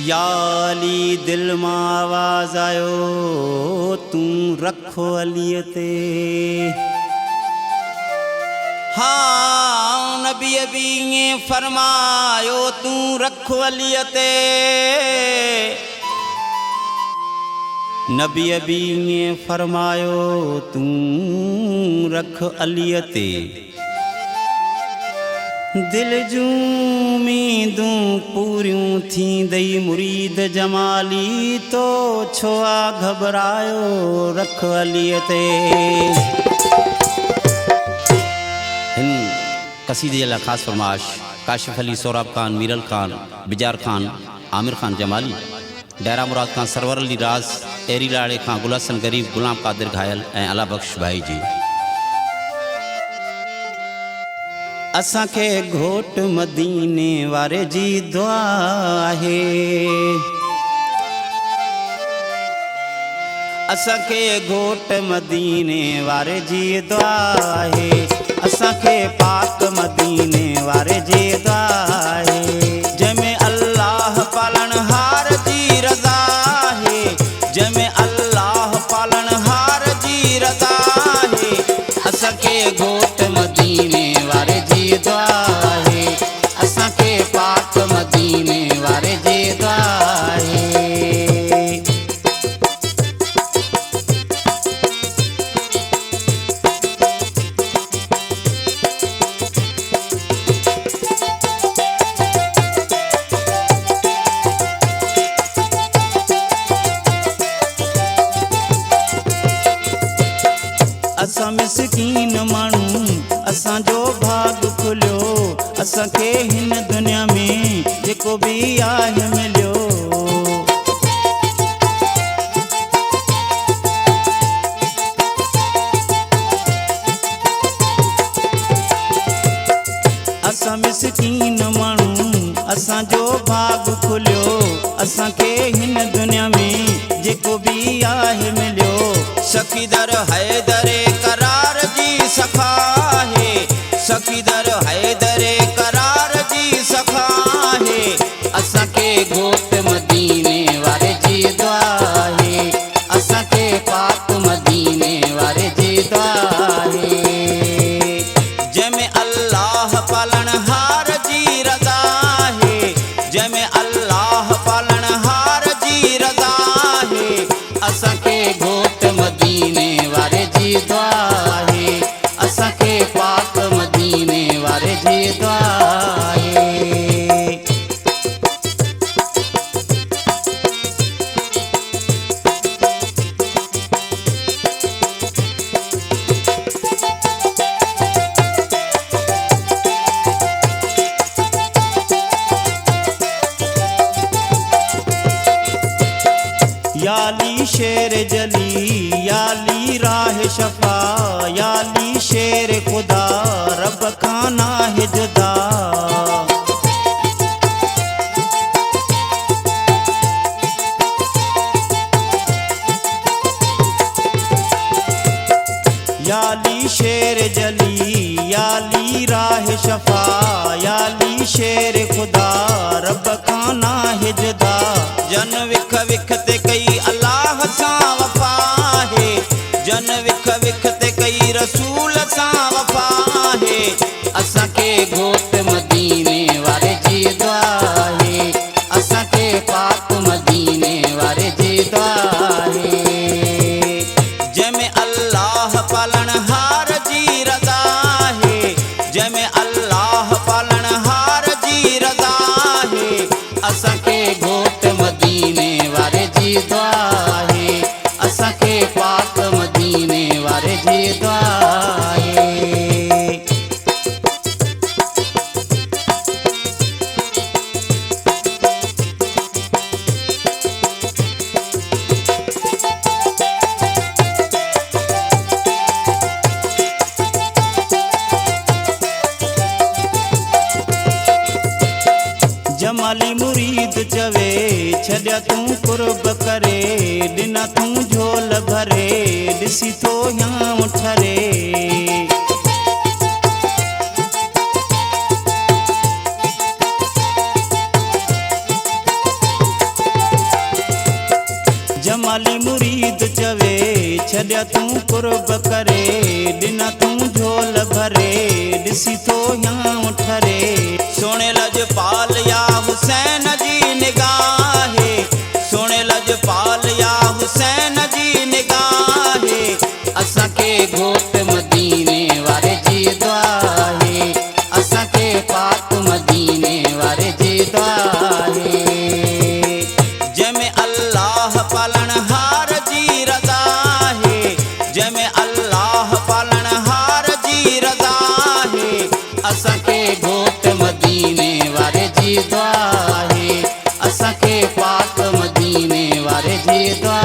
याली दिल मां आवाज़ आयो तू रखो अलीअ ते। हाँ नबी भी ईअं फरमायो तू रखो अलीअ ते। नबी भी ईअं फरमायो तू रख अलीअ ते। दिल जूं उम्मीदूं पूरियूं थींदई मुरीद जमाली तो छो आ घबरायो रख अलीअ ते। हिन कसीदे लाइ ख़ासि फरमाइश काशिफ अली, सोराब खान, मीरल खान, बिजार खान, आमिर खान जमाली, डेरा मुराद खान, सरवर अली राज, एरी लाड़े खां, गुलहसन गरीब, गुलाम कादिर घायल ऐं अला बख्श भाई जी। असांखे घोट मदीने वारे जी दुआ आहे। असांखे घोट मदीने वारे जी दुआ आहे। असांखे पाक मदीने वारे जी दुआ आहे। जंहिंमें अल्लाह पालनहार जी रज़ा आहे। जंहिंमें अल्लाह पालनहार जी रज़ा आहे। असांखे घोट मदीने वारे जी दुआ आहे। असांखे पाक मदीने वारे जी दुआ आहे। असां मिसकीन माण्हू असांजो भाग खुलियो। असांखे हिन दुनिया में जेको भी आहे मिलियो। असां मिसकीन माण्हू असांजो भाग खुलियो। असांखे हिन दुनिया में जेको भी आहे मिलियो। सखीदर हैदरे करार जी सखा है। सखीदर हैदरे करार जी सखा है। असांखे घोट मदीने वारे जी दुआ है। असांखे पाक मदीने वारे जी दुआ है। जंहिंमें अल्लाह पालनहार जी रज़ा है। जंहिंमें अल्लाह पालनहार जी रज़ा है। असांखे घोट मदीने वारे जी दुआ है। असांखे पाक मदीने वारे जी दुआ है। याली शेर जली याली राह शफा। याली शेर खुदा रब खाना है जुदा। याली शेर जली याली राह शफा। याली शेर खुदा रब खाना है जुदा। जन विख विख ते कई अल्लाह सां वफा है। जन विख विख ते कई रसूल सां वफा है। असांखे घोट मदीने वारे जी दुआ है। असांखे पाक मदीने वारे जी दुआ है। जंहिंमें अल्लाह पालनहार जी रज़ा है। जंहिंमें अल्लाह पालनहार जी रज़ा है। असांखे घोट मदीने वारे जी दुआ है। असांखे पाक मदीने वारे जी दुआ है। जमाली मुरीद चवे छॾिया तूं कुर्ब करे। ॾिना तूं झोल भरे ॾिसी थो याम ठरे। ॾिना तूं झोल भरे ॾिसी तो यां ठरे सोणे लजपाल या हुसैन जी निगाहे सोणे लजपाल या हुसैन जी निगाहे असांखे घोट मदीने वारे जी दुआ है असांखे पाक मदीने वारे जी दुआ है जंहिंमें अल्लाह पालनहार जी रज़ा है जंहिंमें अल्लाह पालनहार जी रज़ा है असांखे घोट मदीने वारे जी दुआ है असांखे पाक मदीने वारे जी दुआ